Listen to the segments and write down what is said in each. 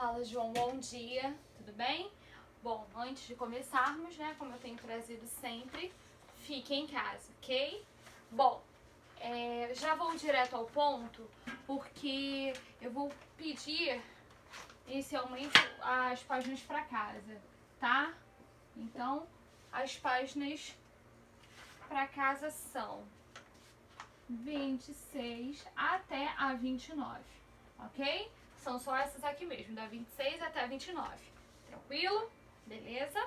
Fala, João, bom dia, tudo bem? Bom, antes de começarmos, né, como eu tenho trazido sempre, fique em casa, ok? Bom, já vou direto ao ponto, porque eu vou pedir inicialmente as páginas para casa, tá? Então, as páginas para casa são 26 até a 29, ok? São só essas aqui mesmo, da 26 até a 29. Tranquilo? Beleza?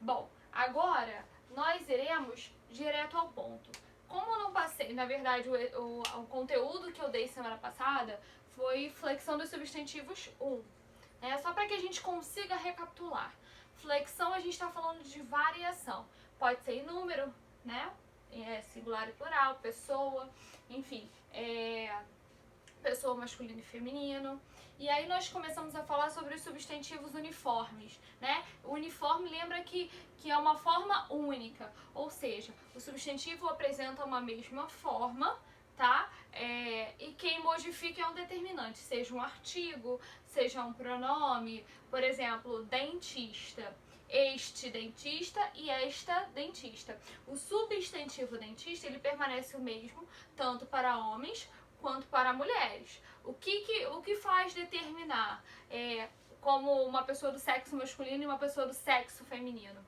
Bom, agora nós iremos direto ao ponto. Como eu não passei, na verdade, o conteúdo que eu dei semana passada foi flexão dos substantivos 1, né? Só para que a gente consiga recapitular. Flexão a gente está falando de variação. Pode ser em número, né? Singular e plural, pessoa, enfim, pessoa masculino e feminino. E aí nós começamos a falar sobre os substantivos uniformes, né? O uniforme lembra que é uma forma única, ou seja, o substantivo apresenta uma mesma forma, tá? E quem modifica é um determinante, seja um artigo, seja um pronome, por exemplo, dentista. Este dentista e esta dentista. O substantivo dentista, ele permanece o mesmo, tanto para homens quanto para mulheres. O que faz determinar como uma pessoa do sexo masculino e uma pessoa do sexo feminino?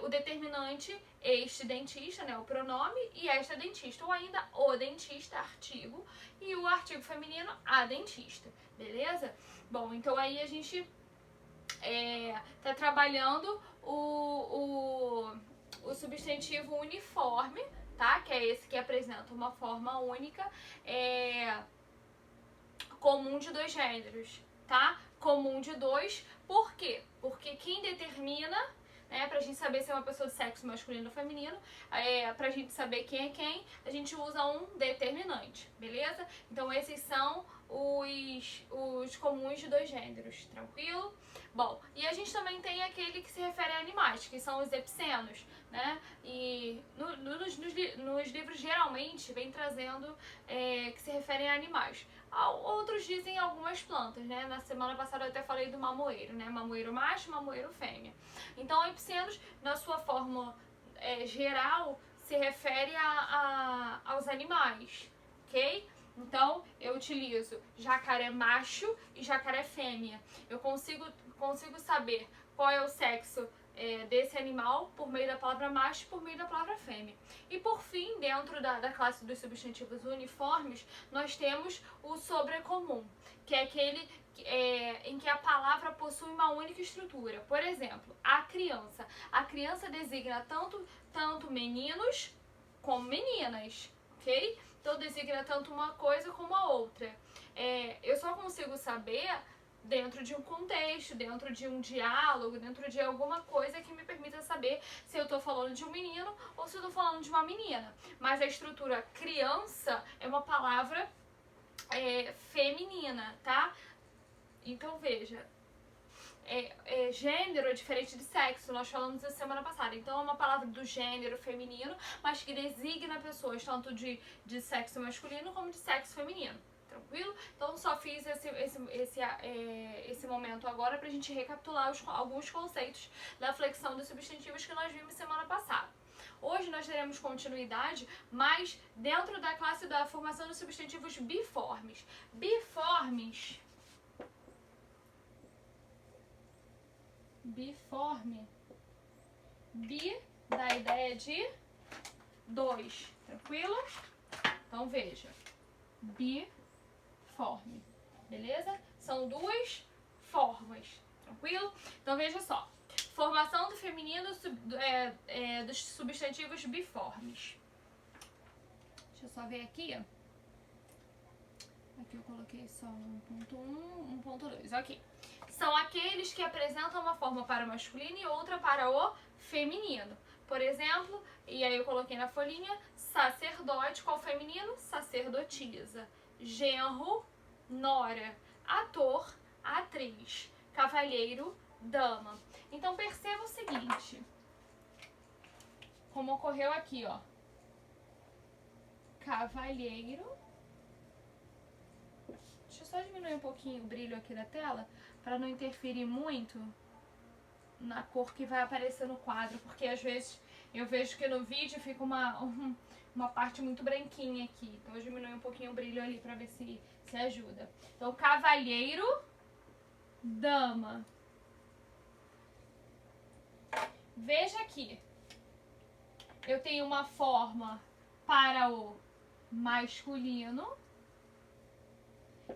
O determinante, este dentista, né, o pronome, e esta dentista, ou ainda o dentista, artigo, e o artigo feminino, a dentista, beleza? Bom, então aí a gente tá trabalhando o substantivo uniforme, tá? Que é esse que apresenta uma forma única, comum de dois gêneros, tá? Comum de dois, por quê? Porque quem determina, né, pra gente saber se é uma pessoa de sexo masculino ou feminino, pra gente saber quem é quem, a gente usa um determinante, beleza? Então esses são os comuns de dois gêneros, tranquilo? Bom, e a gente também tem aquele que se refere a animais, que são os epicenos, né? E nos livros geralmente vem trazendo que se referem a animais. Outros dizem algumas plantas, né? Na semana passada eu até falei do mamoeiro, né? Mamoeiro macho, mamoeiro fêmea. Então, epicenos, na sua forma geral, se refere aos animais, ok? Então, eu utilizo jacaré macho e jacaré fêmea. Eu consigo saber qual é o sexo desse animal por meio da palavra macho e por meio da palavra fêmea. E por fim, dentro da classe dos substantivos uniformes, nós temos o sobrecomum, que é aquele em que a palavra possui uma única estrutura. Por exemplo, a criança. A criança designa tanto meninos como meninas, ok? Então designa tanto uma coisa como a outra. Eu só consigo saber dentro de um contexto, dentro de um diálogo, dentro de alguma coisa que me permita saber se eu estou falando de um menino ou se eu estou falando de uma menina. Mas a estrutura criança é uma palavra feminina, tá? Então veja, gênero é diferente de sexo, nós falamos isso semana passada. Então é uma palavra do gênero feminino, mas que designa pessoas tanto de sexo masculino como de sexo feminino. Tranquilo? Então só fiz esse momento agora pra gente recapitular alguns conceitos da flexão dos substantivos que nós vimos semana passada. Hoje nós teremos continuidade, mas dentro da classe da formação dos substantivos biformes. Biforme bi dá a ideia de dois, tranquilo? Então veja, biforme, beleza? São duas formas, tranquilo? Então veja só, formação do feminino dos substantivos biformes. Deixa eu só ver aqui. Aqui eu coloquei só 1.1, 1.2, ok. São aqueles que apresentam uma forma para o masculino e outra para o feminino. Por exemplo, e aí eu coloquei na folhinha, sacerdote, qual feminino? Sacerdotisa. Genro, nora. Ator, atriz. Cavalheiro, dama. Então perceba o seguinte, como ocorreu aqui, ó. Cavalheiro. Deixa eu só diminuir um pouquinho o brilho aqui da tela, para não interferir muito na cor que vai aparecer no quadro, porque às vezes eu vejo que no vídeo fica uma parte muito branquinha aqui. Então eu diminuo um pouquinho o brilho ali pra ver se ajuda. Então, cavalheiro, dama. Veja aqui. Eu tenho uma forma para o masculino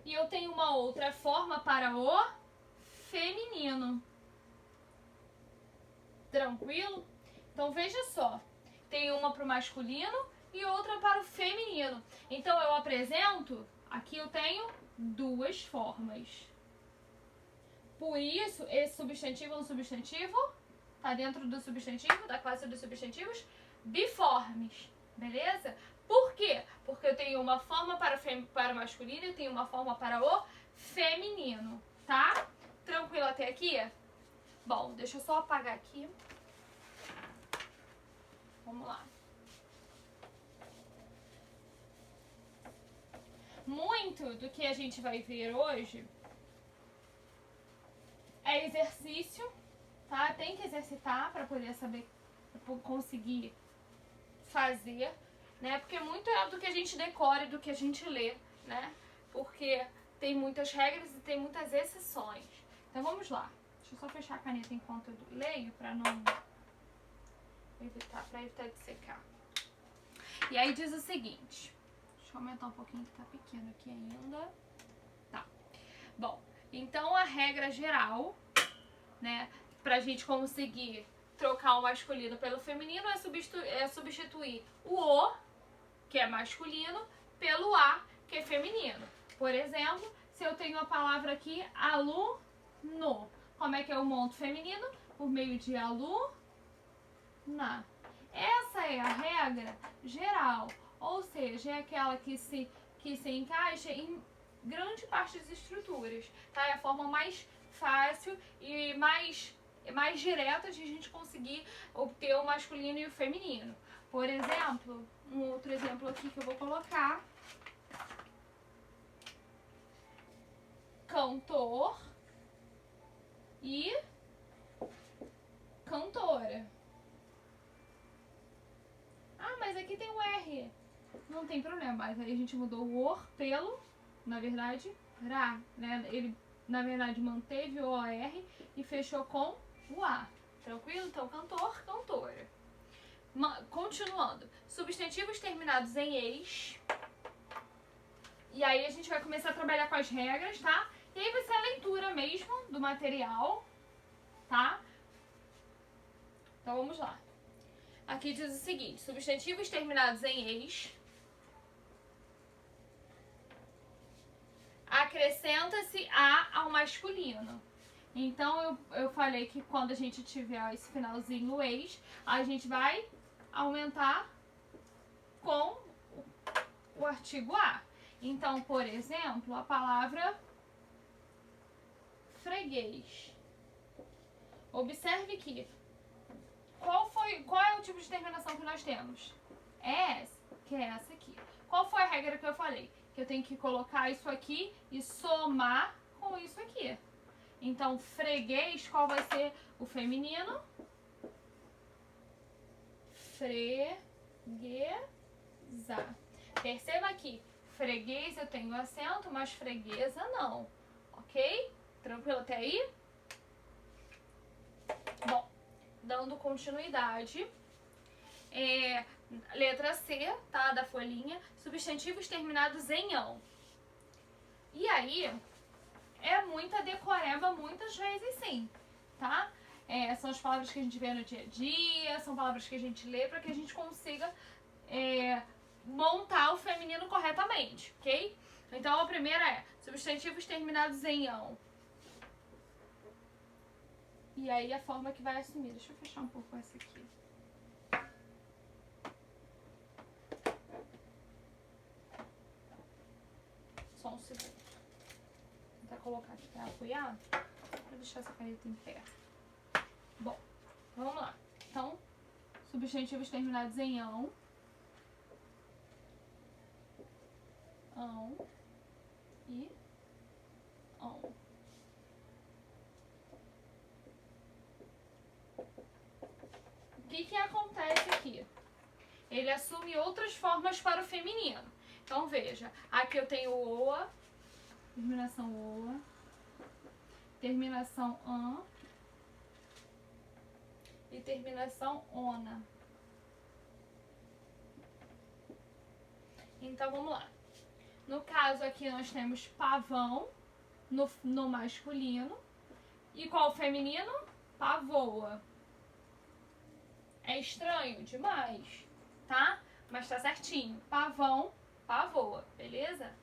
e eu tenho uma outra forma para o feminino. Tranquilo? Então veja só, tem uma para o masculino e outra para o feminino. Então eu apresento, aqui eu tenho duas formas. Por isso, esse substantivo é um substantivo, tá dentro do substantivo, da classe dos substantivos biformes, beleza? Por quê? Porque eu tenho uma forma para o masculino e tenho uma forma para o feminino, tá? Tranquilo até aqui? Bom, deixa eu só apagar aqui. Vamos lá. Muito do que a gente vai ver hoje é exercício, tá? Tem que exercitar para poder saber, pra conseguir fazer, né? Porque muito é do que a gente decora e do que a gente lê, né? Porque tem muitas regras e tem muitas exceções. Então vamos lá. Deixa eu só fechar a caneta enquanto eu leio para não evitar de secar. E aí diz o seguinte. Deixa eu aumentar um pouquinho que tá pequeno aqui ainda. Tá. Bom, então a regra geral, né, pra gente conseguir trocar o masculino pelo feminino é substituir o, que é masculino, pelo a, que é feminino. Por exemplo, se eu tenho a palavra aqui, aluno, como é que eu monto feminino? Por meio de aluna. Essa é a regra geral, ou seja, é aquela que se encaixa em grande parte das estruturas, tá? É a forma mais fácil e mais direta de a gente conseguir obter o masculino e o feminino. Por exemplo, um outro exemplo aqui que eu vou colocar. Cantor e cantora. Ah, mas aqui tem um R. Não tem problema, mas aí a gente mudou o or pelo, na verdade, ra, né? Ele, na verdade, manteve o OR e fechou com o A. Tranquilo? Então, cantor, cantora. Continuando. Substantivos terminados em eis. E aí a gente vai começar a trabalhar com as regras, tá? E aí vai ser a leitura mesmo do material, tá? Então vamos lá. Aqui diz o seguinte: substantivos terminados em eis. Acrescenta-se a ao masculino. Então eu falei que quando a gente tiver esse finalzinho eis, a gente vai aumentar com o artigo a. Então, por exemplo, a palavra freguês. Observe que qual é o tipo de terminação que nós temos? Essa, que é essa aqui. Qual foi a regra que eu falei? Que eu tenho que colocar isso aqui e somar com isso aqui. Então, freguês, qual vai ser o feminino? Freguesa. Perceba aqui, freguês eu tenho acento, mas freguesa não. Ok? Tranquilo até aí? Bom, dando continuidade. Letra C, tá? Da folhinha. Substantivos terminados em ão. E aí, é muita decoreba muitas vezes sim, tá? São as palavras que a gente vê no dia a dia, são palavras que a gente lê para que a gente consiga montar o feminino corretamente, ok? Então a primeira é substantivos terminados em ão. E aí a forma que vai assumir. Deixa eu fechar um pouco essa aqui. Só um segundo. Vou tentar colocar aqui pra apoiar, pra deixar essa caneta em pé. Bom, vamos lá. Então, substantivos terminados em ão. Ão e ão. O que acontece aqui? Ele assume outras formas para o feminino. Então, veja, aqui eu tenho oa, terminação oa, terminação an e terminação ona. Então, vamos lá. No caso aqui nós temos pavão no masculino. E qual o feminino? Pavoa. É estranho demais, tá? Mas tá certinho. Pavão, pavoa, beleza?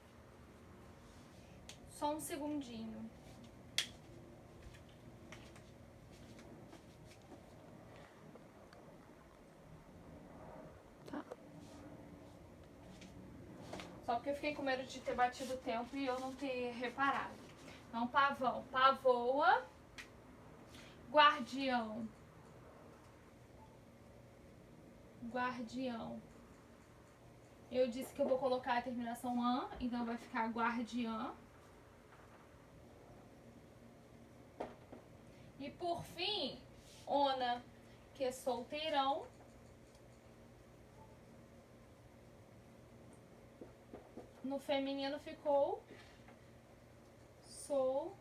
Só um segundinho. Tá. Só porque eu fiquei com medo de ter batido o tempo e eu não ter reparado. Então, pavão, pavoa. Guardião. Guardião. Eu disse que eu vou colocar a terminação an, então vai ficar guardiã. E por fim, ona, que é solteirão. No feminino ficou solteirona.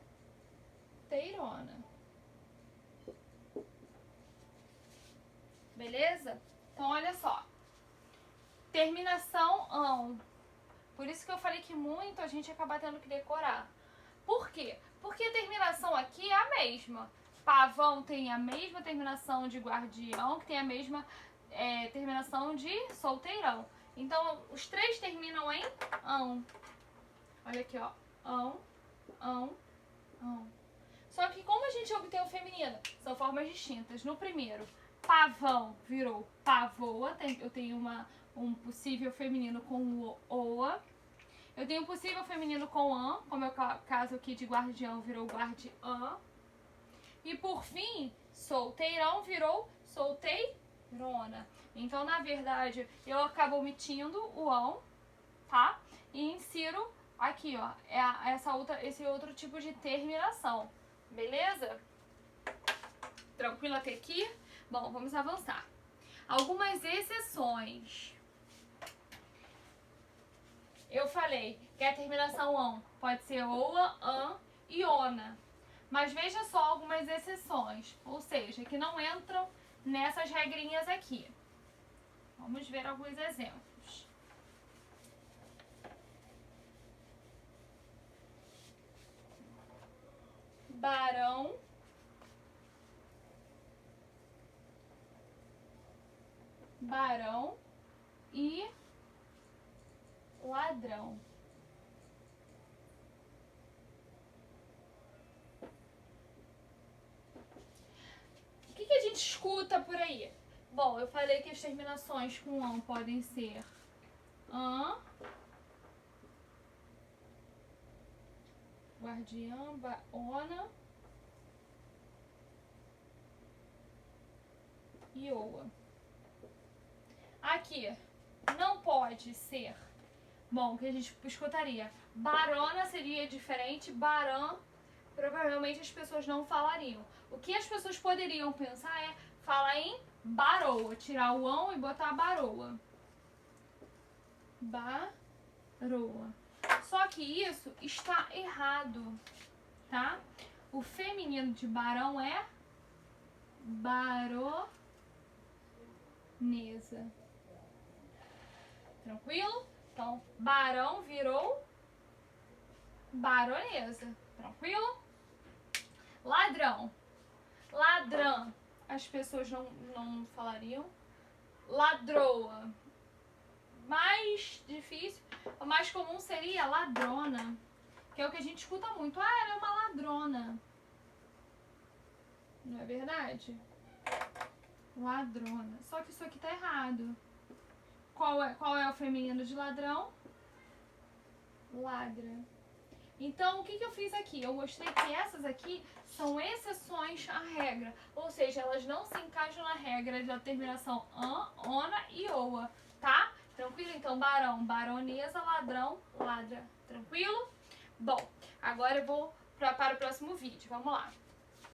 Beleza? Então, olha só. Terminação ão. Por isso que eu falei que muito a gente acaba tendo que decorar. Por quê? Porque a terminação aqui é a mesma. Pavão tem a mesma terminação de guardião, que tem a mesma terminação de solteirão. Então, os três terminam em ão. Olha aqui, ó. Ão, ão, ão. Só que como a gente obtém o feminino? São formas distintas. No primeiro, pavão virou pavoa. Eu tenho um possível feminino com oa. Eu tenho um possível feminino com an, como é o caso aqui de guardião, virou guardiã. E por fim, solteirão virou solteirona. Então, na verdade, eu acabo omitindo o ão, tá? E insiro aqui, ó, esse outro tipo de terminação. Beleza? Tranquilo até aqui? Bom, vamos avançar. Algumas exceções. Eu falei que a terminação ão pode ser oa, an e ona. Mas veja só algumas exceções, ou seja, que não entram nessas regrinhas aqui. Vamos ver alguns exemplos. Barão, barão e ladrão. O que a gente escuta por aí? Bom, eu falei que as terminações com ão podem ser an, guardiã, ona e oa. Aqui, não pode ser. Bom, o que a gente escutaria? Barona seria diferente, barã, provavelmente as pessoas não falariam. O que as pessoas poderiam pensar é falar em baroa, tirar o ão e botar baroa. Baroa. Só que isso está errado, tá? O feminino de barão é baronesa. Tranquilo? Então, barão virou baronesa. Tranquilo? Ladrão. Ladrã. As pessoas não falariam. Ladroa. Mais difícil, o mais comum seria ladrona. Que é o que a gente escuta muito. Ah, ela é uma ladrona. Não é verdade? Ladrona. Só que isso aqui tá errado. Qual é o feminino de ladrão? Ladra. Então, o que eu fiz aqui? Eu mostrei que essas aqui são exceções à regra. Ou seja, elas não se encaixam na regra da terminação an, ona e oa, tá? Tranquilo? Então, barão, baronesa, ladrão, ladra. Tranquilo? Bom, agora eu vou para o próximo vídeo. Vamos lá.